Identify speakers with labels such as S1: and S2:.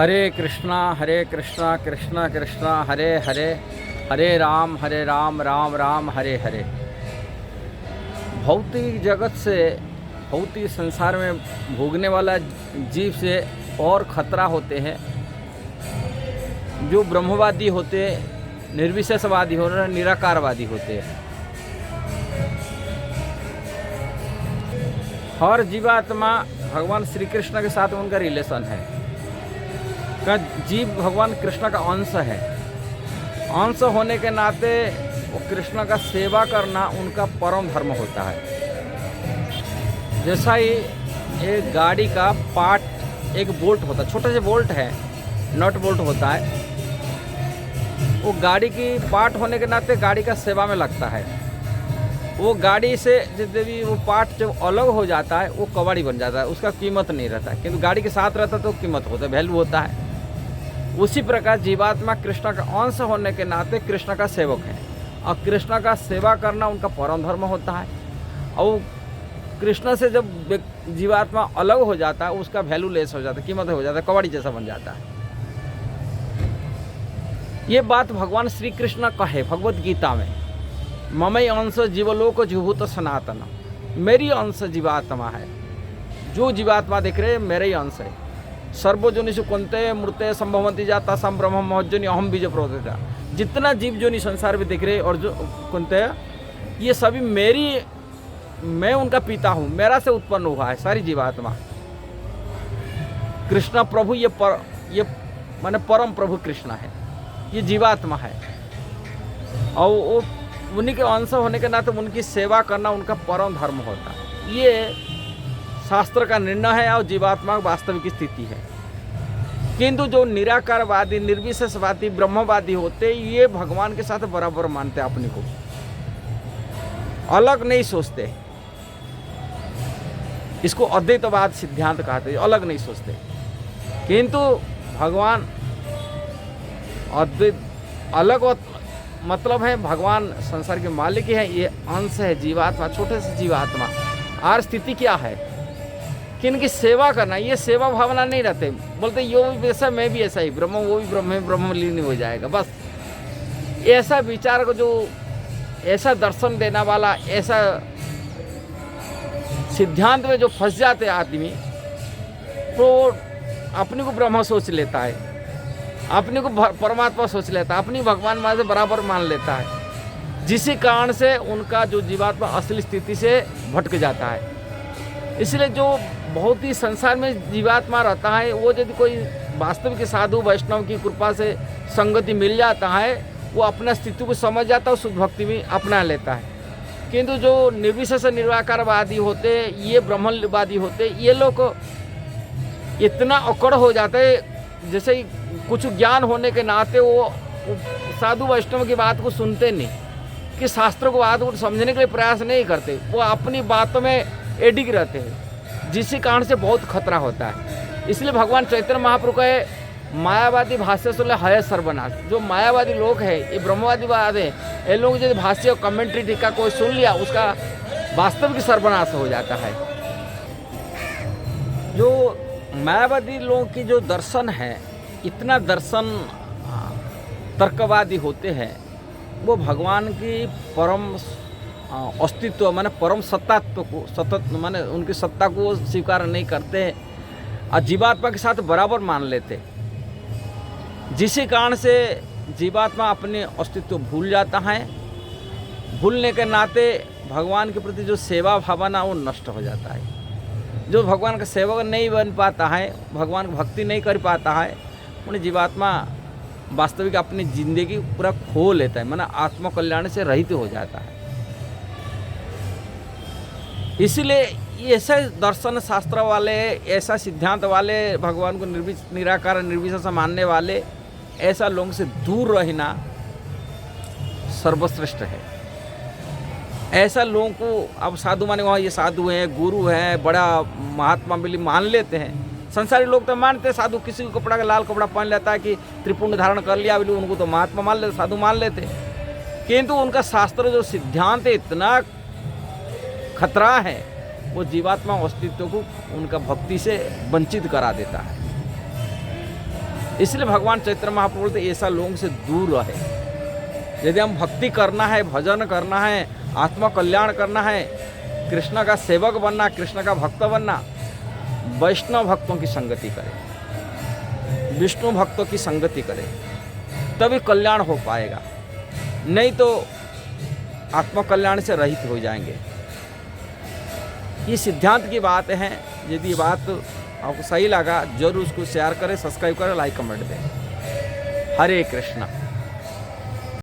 S1: हरे कृष्णा कृष्णा कृष्णा हरे हरे, हरे राम राम राम हरे हरे। भौतिक जगत से, भौतिक संसार में भोगने वाला जीव से और खतरा होते हैं जो ब्रह्मवादी होते, निर्विशेषवादी हो रहे, निराकारवादी होते हैं। हर जीवात्मा भगवान श्री कृष्ण के साथ उनका रिलेशन है का जीव भगवान कृष्ण का अंश है। अंश होने के नाते वो कृष्ण का सेवा करना उनका परम धर्म होता है। जैसा ही एक गाड़ी का पार्ट, एक बोल्ट होता है, छोटा सा बोल्ट है, नट बोल्ट होता है, वो गाड़ी की पार्ट होने के नाते गाड़ी का सेवा में लगता है। वो गाड़ी से जब भी वो पार्ट जब अलग हो जाता है वो कबाड़ी बन जाता है, उसका कीमत नहीं रहता है। किंतु गाड़ी के साथ रहता तो कीमत होता है, वैल्यू होता है। उसी प्रकार जीवात्मा कृष्ण का अंश होने के नाते कृष्ण का सेवक है और कृष्ण का सेवा करना उनका परम धर्म होता है। और कृष्ण से जब जीवात्मा अलग हो जाता है उसका वैल्यू लेस हो जाता है, कीमत हो जाता है, कबाड़ी जैसा बन जाता है। ये बात भगवान श्री कृष्ण कहे भगवत गीता में, ममई अंश जीवलोक जुभूत सनातन, मेरी अंश जीवात्मा है। जो जीवात्मा देख रहे मेरे ही अंश है। सर्वजनिषु कुंते मृत्य संभवंती जाता सम ब्रह्म महजनी अहम बीज प्रोदिता। जितना जीव जोनि संसार में दिख रहे और जो कुंते, ये सभी मेरी, मैं उनका पिता हूँ, मेरा से उत्पन्न हुआ है सारी जीवात्मा। कृष्ण प्रभु ये माने परम प्रभु कृष्ण है, ये जीवात्मा है। और वो उन्हीं के अंश होने के नाते उनकी सेवा करना उनका परम धर्म होता है। ये शास्त्र का निर्णय है और जीवात्मा की वास्तविक स्थिति है। किंतु जो निराकारवादी, निर्विशेषवादी, ब्रह्मवादी होते, ये भगवान के साथ बराबर मानते, अपने को अलग नहीं सोचते। इसको अद्वैतवाद सिद्धांत कहते हैं, अलग नहीं सोचते। किंतु भगवान अद्वैत अलग मतलब है, भगवान संसार के मालिक है, ये अंश है, जीवात्मा, छोटे से जीवात्मा। और स्थिति क्या है कि इनकी सेवा करना, ये सेवा भावना नहीं रहते। बोलते यो भी वैसा, मैं भी ऐसा ही, ब्रह्म वो भी ब्रह्म है, ब्रह्म लीन हो जाएगा। बस ऐसा विचार को, जो ऐसा दर्शन देने वाला, ऐसा सिद्धांत में जो फंस जाते आदमी, तो अपने को ब्रह्म सोच लेता है, अपने को परमात्मा सोच लेता है, अपनी भगवान माँ से बराबर मान लेता है, जिसी कारण से उनका जो जीवात्मा असली स्थिति से भटक जाता है। इसलिए जो बहुत ही संसार में जीवात्मा रहता है, वो यदि कोई वास्तविक साधु वैष्णव की कृपा से संगति मिल जाता है, वो अपना स्थिति को समझ जाता है, शुद्ध भक्ति में अपना लेता है। किंतु जो निर्विशेष निराकारवादी होते, ये ब्रह्मवादी होते, ये लोग इतना अकड़ हो जाते हैं, जैसे ही कुछ ज्ञान होने के नाते वो साधु वैष्णव की बात को सुनते नहीं, कि शास्त्रों को बात को समझने के लिए प्रयास नहीं करते, वो अपनी बातों में एडिक रहते हैं, जिसके कारण से बहुत खतरा होता है। इसलिए भगवान चैतन्य महाप्रभु कहे, मायावादी भाष्य सुन ले हय सर्वनाश। जो मायावादी लोग हैं, ये ब्रह्मवादीवाद है, ये लोग यदि भाष्य और कमेंट्री टीका कोई सुन लिया, उसका वास्तविक सर्वनाश हो जाता है। जो मायावादी लोगों की जो दर्शन है, इतना दर्शन तर्कवादी होते हैं, वो भगवान की परम अस्तित्व माने परम सत्तात्व को, सतत माने उनकी सत्ता को स्वीकार नहीं करते और जीवात्मा के साथ बराबर मान लेते, जिसी कारण से जीवात्मा अपने अस्तित्व भूल जाता है। भूलने के नाते भगवान के प्रति जो सेवा भावना वो नष्ट हो जाता है। जो भगवान का सेवक नहीं बन पाता है, भगवान की भक्ति नहीं कर पाता है, उन्हें जीवात्मा वास्तविक अपनी जिंदगी पूरा खो लेता है, माना आत्मकल्याण से रहित हो जाता है। इसीलिए ऐसे दर्शन शास्त्र वाले, ऐसा सिद्धांत वाले, भगवान को निराकार निर्विशेष मानने वाले, ऐसा लोगों से दूर रहना सर्वश्रेष्ठ है। ऐसा लोगों को अब साधु माने, वहाँ ये साधु हैं, गुरु हैं, बड़ा महात्मा मिली मान लेते हैं। संसारी लोग तो मानते हैं, साधु किसी को कपड़ा का लाल कपड़ा पहन लेता है कि त्रिपुंड धारण कर लिया, बोले उनको तो महात्मा मान लेते, साधु मान लेते। किंतु उनका शास्त्र जो सिद्धांत है, इतना खतरा है, वो जीवात्मा अस्तित्व को उनका भक्ति से वंचित करा देता है। इसलिए भगवान चैतन्य महाप्रभु बोलते ऐसा लोगों से दूर रहे। यदि हम भक्ति करना है, भजन करना है, आत्मा कल्याण करना है, कृष्ण का सेवक बनना, कृष्ण का भक्त बनना, वैष्णव भक्तों की संगति करें, विष्णु भक्तों की संगति करें, तभी कल्याण हो पाएगा। नहीं तो आत्म कल्याण से रहित हो जाएंगे। ये सिद्धांत की बात है। यदि ये बात आपको सही लगा, जरूर उसको शेयर करें, सब्सक्राइब करें, लाइक कमेंट दें। हरे कृष्णा।